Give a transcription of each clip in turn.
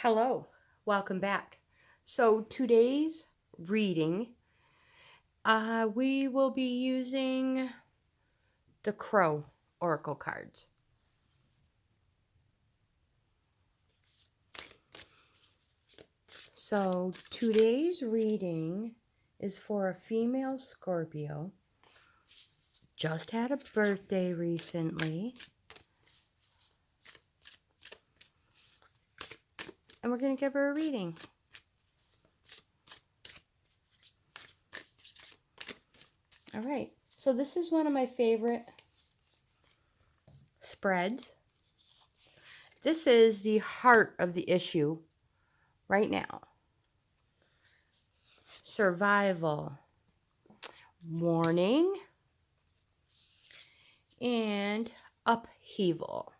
Hello, welcome back. So today's reading, we will be using the Crow Oracle cards. So today's reading is for a female Scorpio. Just had a birthday recently. And we're going to give her a reading. All right. So this is one of my favorite spreads. This is the heart of the issue right now. Survival, warning, and upheaval.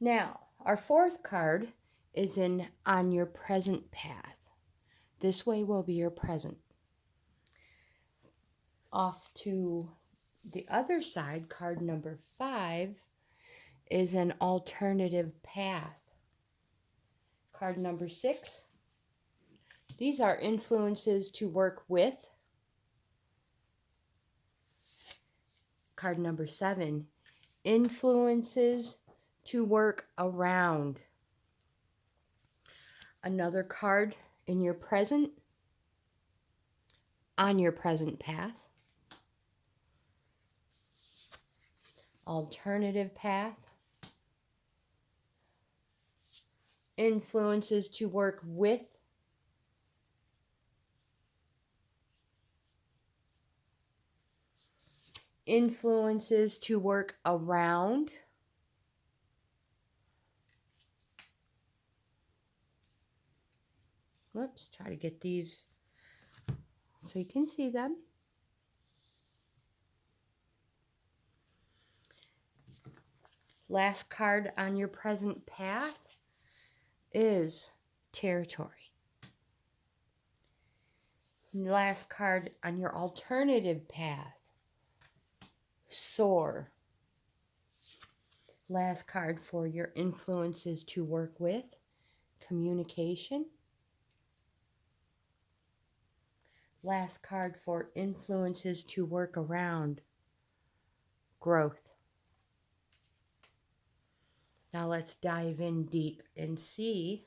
Now, our fourth card is on your present path. This way will be your present. Off to the other side, card number 5 is an alternative path. Card number 6, these are influences to work with. Card number 7, influences to work around. Another card in your present, on your present path. Alternative path. Influences to work with. Influences to work around. Let's try to get these so you can see them. Last card on your present path is territory. Last card on your alternative path, soar. Last card for your influences to work with, communication. Last card for influences to work around, growth. Now let's dive in deep and see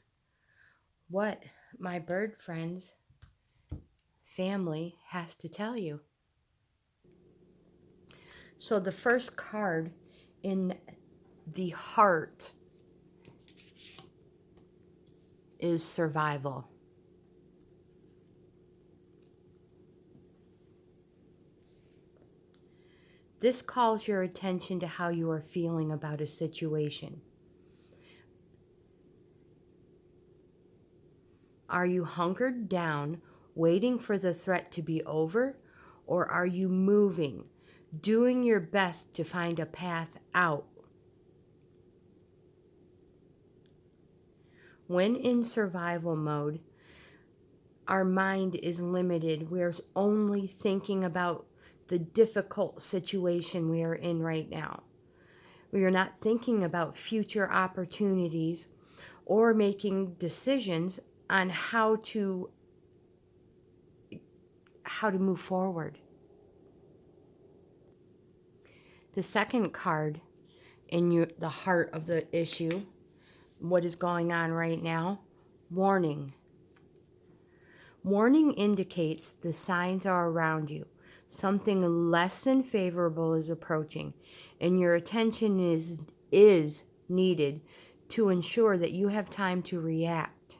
what my bird friends, family has to tell you. So the first card in the heart is survival. This calls your attention to how you are feeling about a situation. Are you hunkered down, waiting for the threat to be over, or are you moving, doing your best to find a path out? When in survival mode, our mind is limited. We're only thinking about the difficult situation we are in right now. We are not thinking about future opportunities or making decisions on how to move forward. The second card in the heart of the issue, what is going on right now, warning. Warning indicates the signs are around you. Something less than favorable is approaching, and your attention is needed to ensure that you have time to react.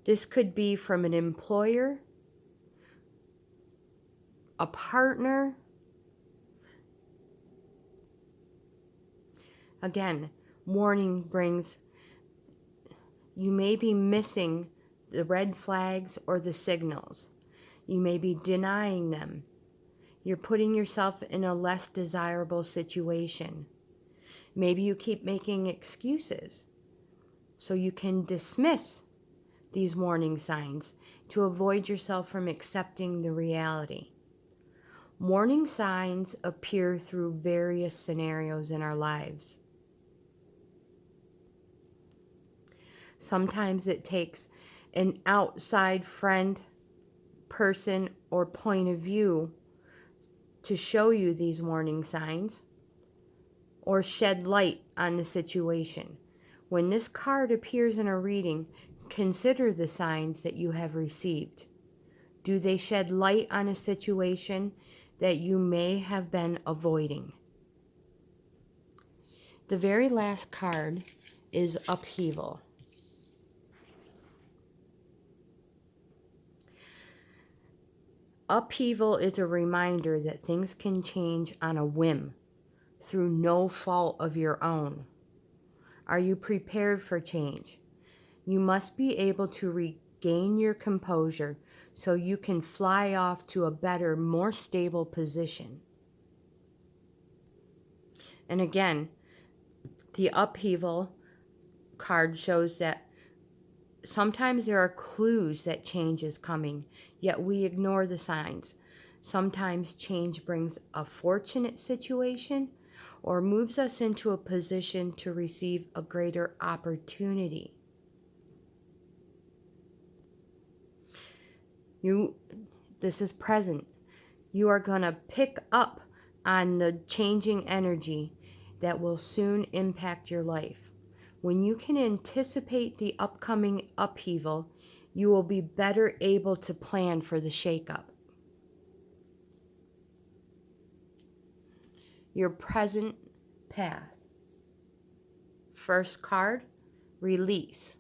This could be from an employer, a partner. Again, warning brings, you may be missing the red flags or the signals. You may be denying them. You're putting yourself in a less desirable situation. Maybe you keep making excuses so you can dismiss these warning signs to avoid yourself from accepting the reality. Warning signs appear through various scenarios in our lives. Sometimes it takes an outside friend, person, or point of view to show you these warning signs or shed light on the situation. When this card appears in a reading, consider the signs that you have received. Do they shed light on a situation that you may have been avoiding? The very last card is upheaval. Upheaval is a reminder that things can change on a whim through no fault of your own. Are you prepared for change? You must be able to regain your composure so you can fly off to a better, more stable position. And again, the upheaval card shows that sometimes there are clues that change is coming, yet we ignore the signs. Sometimes change brings a fortunate situation or moves us into a position to receive a greater opportunity. This is present. You are going to pick up on the changing energy that will soon impact your life. When you can anticipate the upcoming upheaval, you will be better able to plan for the shakeup. Your present path. First card, release.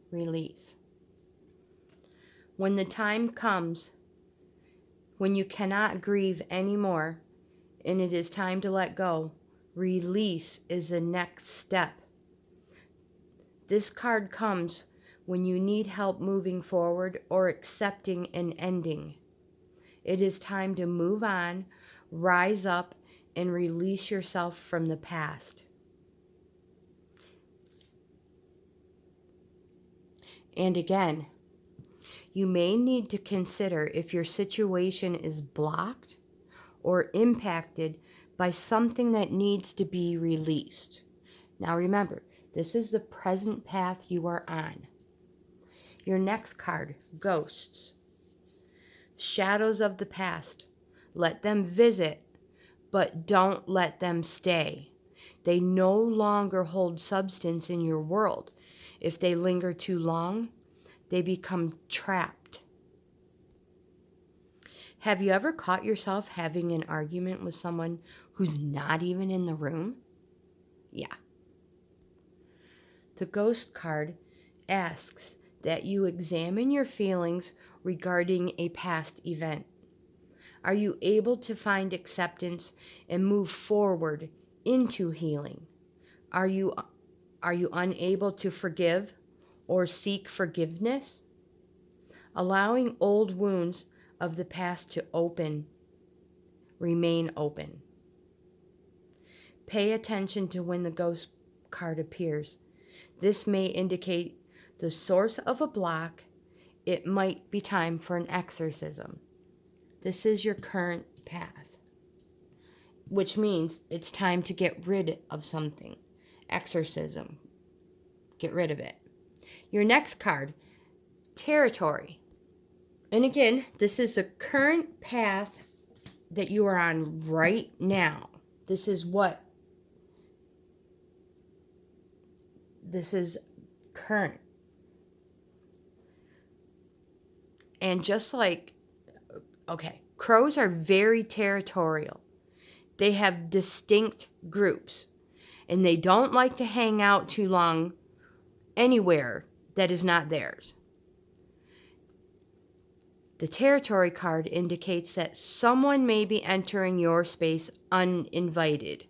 Release. When the time comes when you cannot grieve anymore and it is time to let go, release is the next step. This card comes when you need help moving forward or accepting an ending. It is time to move on, rise up, and release yourself from the past. And again, you may need to consider if your situation is blocked or impacted by something that needs to be released. Now remember, this is the present path you are on. Your next card, ghosts. Shadows of the past. Let them visit, but don't let them stay. They no longer hold substance in your world. If they linger too long, they become trapped. Have you ever caught yourself having an argument with someone who's not even in the room? Yeah. The ghost card asks that you examine your feelings regarding a past event. Are you able to find acceptance and move forward into healing? Are you unable to forgive or seek forgiveness? Allowing old wounds of the past to remain open. Pay attention to when the ghost card appears. This may indicate the source of a block. It might be time for an exorcism. This is your current path, which means it's time to get rid of something. Exorcism. Get rid of it. Your next card, territory. And again, this is the current path that you are on right now. This is current. And just like, crows are very territorial. They have distinct groups, and they don't like to hang out too long anywhere that is not theirs. The territory card indicates that someone may be entering your space uninvited,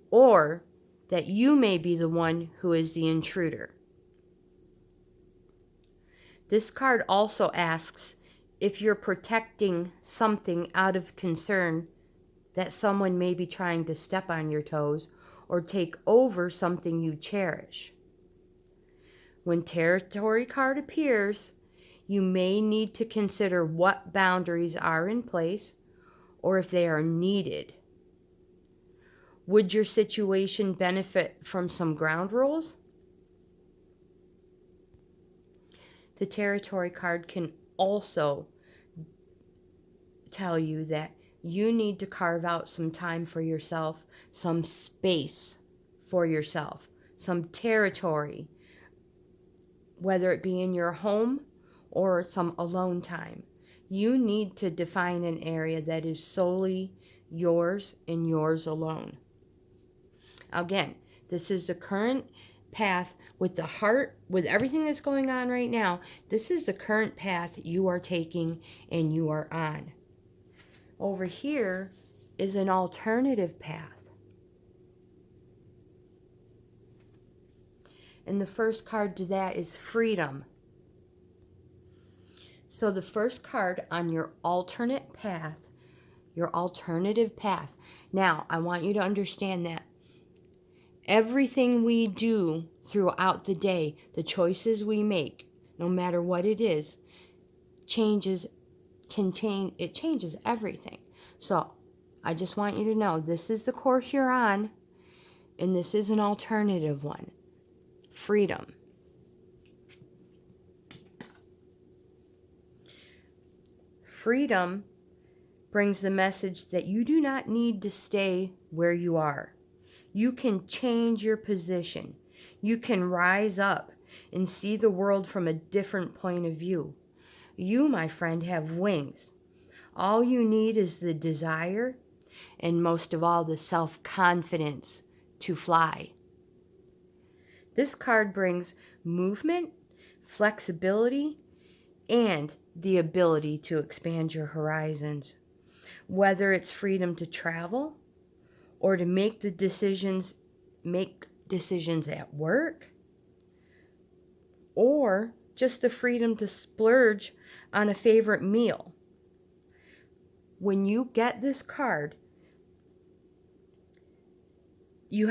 or that you may be the one who is the intruder. This card also asks if you're protecting something out of concern that someone may be trying to step on your toes or take over something you cherish. When territory card appears, you may need to consider what boundaries are in place or if they are needed. Would your situation benefit from some ground rules? The territory card can also tell you that you need to carve out some time for yourself, some space for yourself, some territory, whether it be in your home or some alone time. You need to define an area that is solely yours and yours alone. Again, this is the current path with the heart, with everything that's going on right now. This is the current path you are taking and you are on. Over here is an alternative path. And the first card to that is freedom. So the first card on your alternate path, your alternative path. Now, I want you to understand that everything we do throughout the day, the choices we make, no matter what it is, it changes everything. So, I just want you to know this is the course you're on, and this is an alternative one. Freedom. Freedom brings the message that you do not need to stay where you are. You can change your position. You can rise up and see the world from a different point of view. You, my friend, have wings. All you need is the desire and most of all the self-confidence to fly. This card brings movement, flexibility, and the ability to expand your horizons. Whether it's freedom to travel or to make decisions at work, or just the freedom to splurge on a favorite meal. When you get this card, you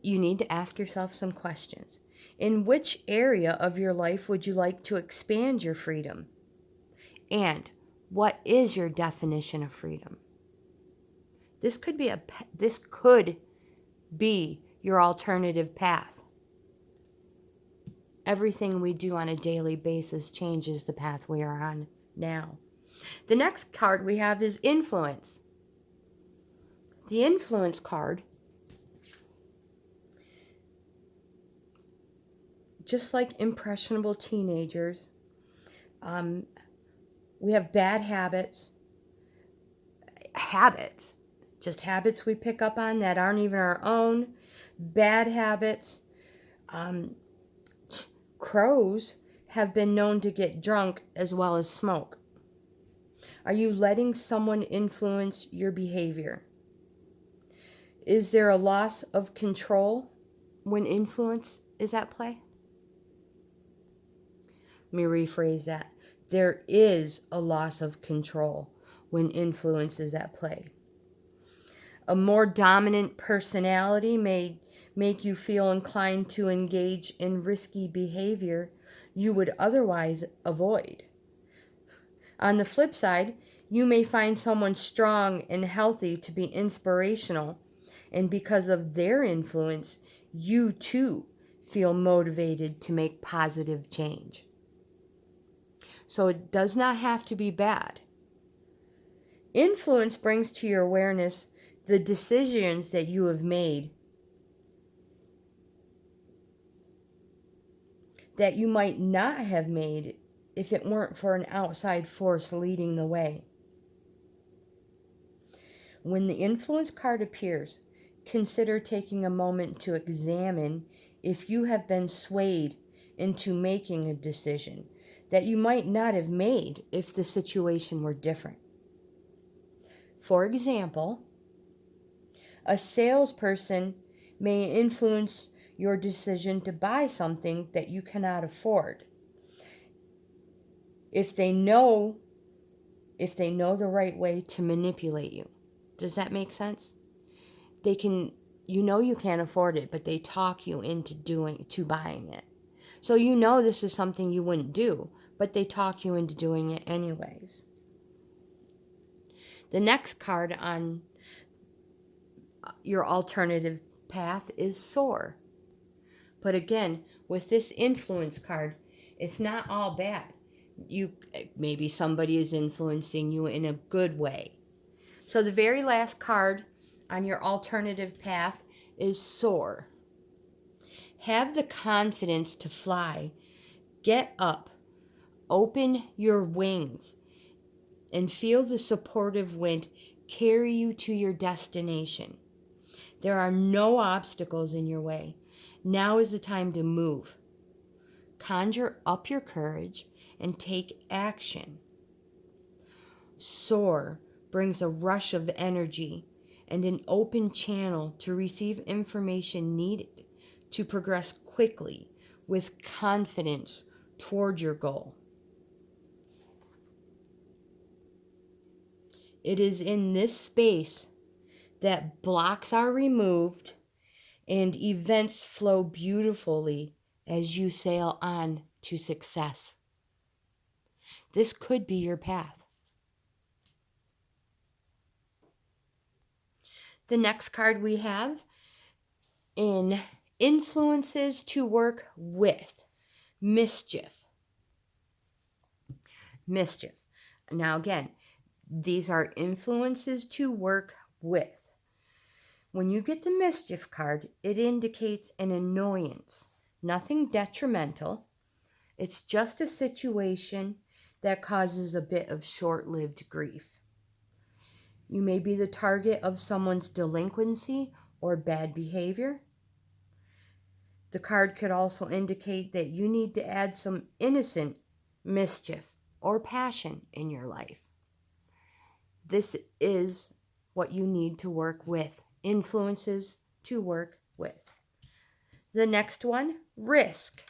need to ask yourself some questions. In which area of your life would you like to expand your freedom? And what is your definition of freedom? This could be your alternative path. Everything we do on a daily basis changes the path we are on now. The next card we have is influence. The influence card, just like impressionable teenagers, we have bad habits, just habits we pick up on that aren't even our own, bad habits. Crows have been known to get drunk as well as smoke. Are you letting someone influence your behavior? Is there a loss of control when influence is at play? Let me rephrase that. There is a loss of control when influence is at play. A more dominant personality may make you feel inclined to engage in risky behavior you would otherwise avoid. On the flip side, you may find someone strong and healthy to be inspirational, and because of their influence, you too feel motivated to make positive change. So it does not have to be bad. Influence brings to your awareness the decisions that you have made that you might not have made if it weren't for an outside force leading the way. When the influence card appears, consider taking a moment to examine if you have been swayed into making a decision that you might not have made if the situation were different. For example, a salesperson may influence your decision to buy something that you cannot afford. If they know the right way to manipulate you. Does that make sense? They can, you can't afford it, but they talk you into buying it. So you know this is something you wouldn't do, but they talk you into doing it anyways. The next card on your alternative path is soar. But again, with this influence card, it's not all bad. Maybe somebody is influencing you in a good way. So the very last card on your alternative path is soar. Have the confidence to fly. Get up. Open your wings and feel the supportive wind carry you to your destination. There are no obstacles in your way. Now is the time to move. Conjure up your courage and take action. Soar brings a rush of energy and an open channel to receive information needed to progress quickly with confidence toward your goal. It is in this space that blocks are removed and events flow beautifully as you sail on to success. This could be your path. The next card we have in influences to work with, mischief. Mischief. Now again, these are influences to work with. When you get the mischief card, it indicates an annoyance, nothing detrimental. It's just a situation that causes a bit of short-lived grief. You may be the target of someone's delinquency or bad behavior. The card could also indicate that you need to add some innocent mischief or passion in your life. This is what you need to work with. Influences to work with. The next one, risk.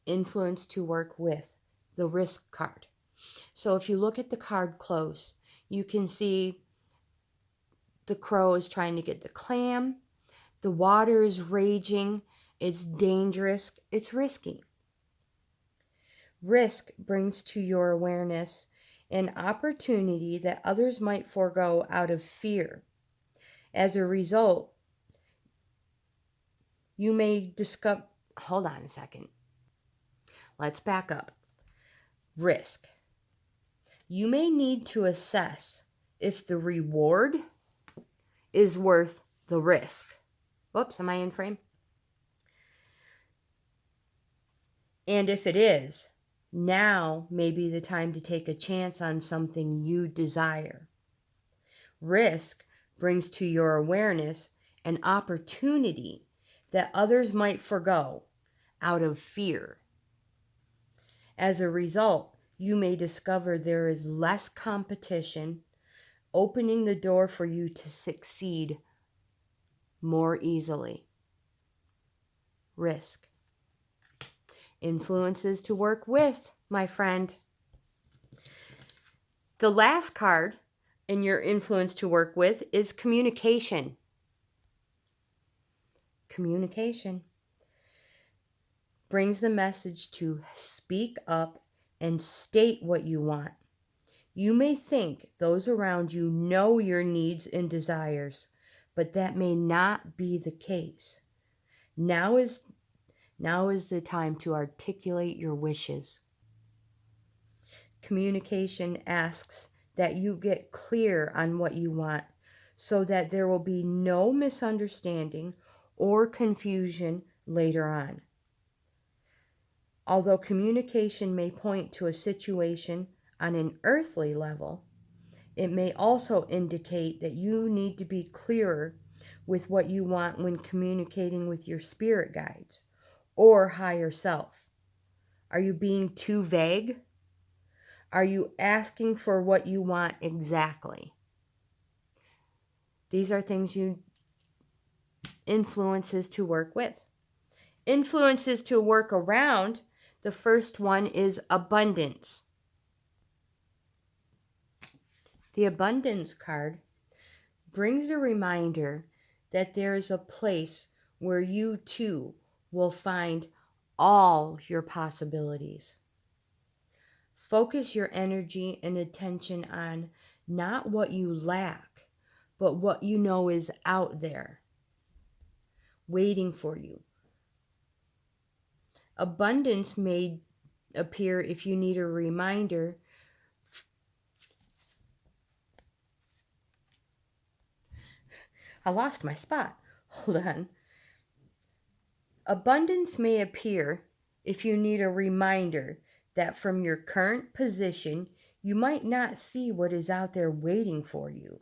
Influence to work with, the risk card. So if you look at the card close, you can see the crow is trying to get the clam. The water is raging. It's dangerous. It's risky. Risk brings to your awareness an opportunity that others might forego out of fear. As a result, you may discover... Hold on a second. Let's back up. Risk. You may need to assess if the reward is worth the risk. Whoops, am I in frame? And if it is, now may be the time to take a chance on something you desire. Risk brings to your awareness an opportunity that others might forego out of fear. As a result, you may discover there is less competition, opening the door for you to succeed more easily. Risk. Influences to work with, my friend. The last card in your influence to work with is communication. Communication brings the message to speak up and state what you want. You may think those around you know your needs and desires, but that may not be the case. Now is the time to articulate your wishes. Communication asks that you get clear on what you want so that there will be no misunderstanding or confusion later on. Although communication may point to a situation on an earthly level, it may also indicate that you need to be clearer with what you want when communicating with your spirit guides or higher self. Are you being too vague? Are you asking for what you want exactly? These are things influences to work with. Influences to work around. The first one is abundance. The abundance card brings a reminder that there is a place where you too will find all your possibilities. Focus your energy and attention on not what you lack, but what you know is out there, waiting for you. Abundance may appear if you need a reminder. I lost my spot. Hold on. Abundance may appear if you need a reminder that from your current position, you might not see what is out there waiting for you.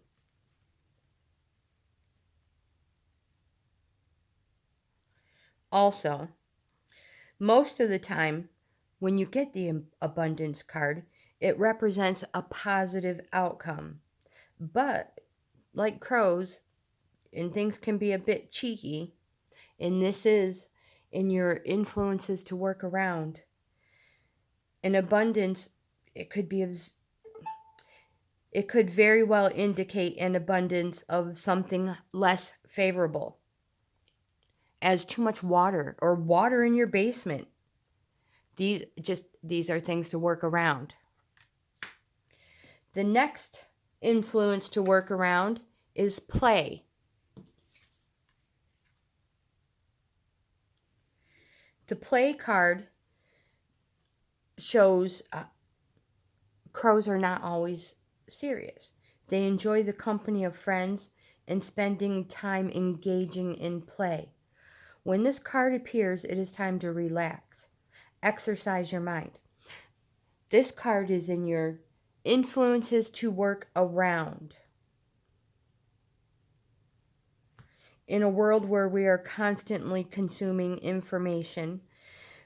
Also, most of the time, when you get the abundance card, it represents a positive outcome. But, like crows, and things can be a bit cheeky, and this is in your influences to work around. An abundance, it could very well indicate an abundance of something less favorable, as too much water or water in your basement. These are things to work around. The next influence to work around is play. The play card shows crows are not always serious. They enjoy the company of friends and spending time engaging in play. When this card appears, it is time to relax. Exercise your mind. This card is in your influences to work around. In a world where we are constantly consuming information,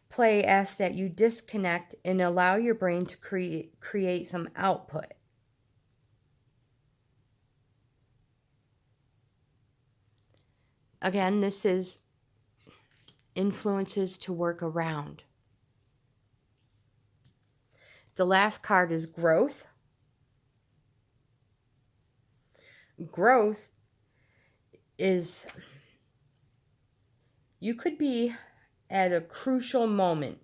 play asks that you disconnect and allow your brain to create some output. Again, this is influences to work around. The last card is growth. Growth is, you could be at a crucial moment,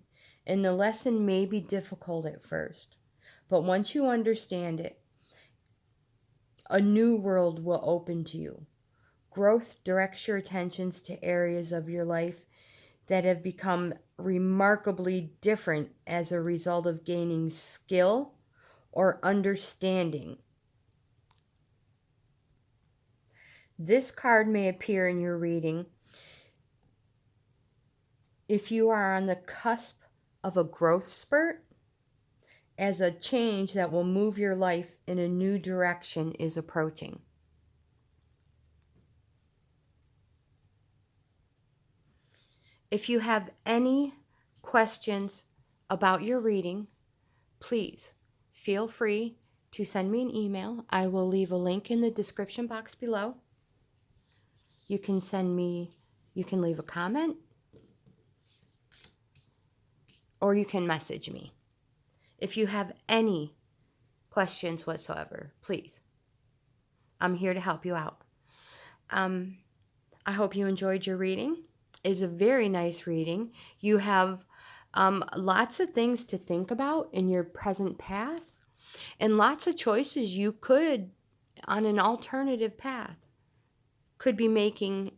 and the lesson may be difficult at first, but once you understand it, a new world will open to you. Growth directs your attentions to areas of your life that have become remarkably different as a result of gaining skill or understanding. This card may appear in your reading if you are on the cusp of a growth spurt, as a change that will move your life in a new direction is approaching. If you have any questions about your reading, please feel free to send me an email. I will leave a link in the description box below. You can leave a comment, or you can message me. If you have any questions whatsoever, please. I'm here to help you out. I hope you enjoyed your reading. It's a very nice reading. You have lots of things to think about in your present path, and lots of choices you could, on an alternative path, could be making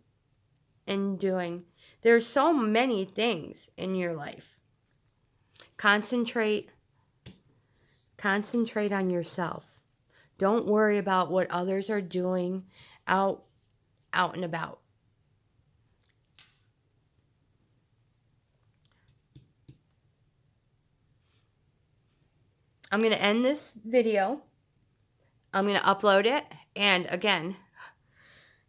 and doing. There's so many things in your life. Concentrate on yourself. Don't worry about what others are doing out and about. I'm going to end this video. I'm going to upload it. And again,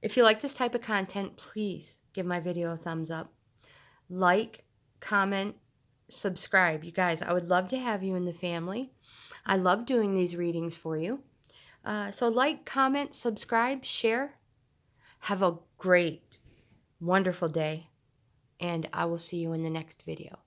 if you like this type of content, please give my video a thumbs up. Like, comment, subscribe. You guys, I would love to have you in the family. I love doing these readings for you. So like, comment, subscribe, share. Have a great, wonderful day. And I will see you in the next video.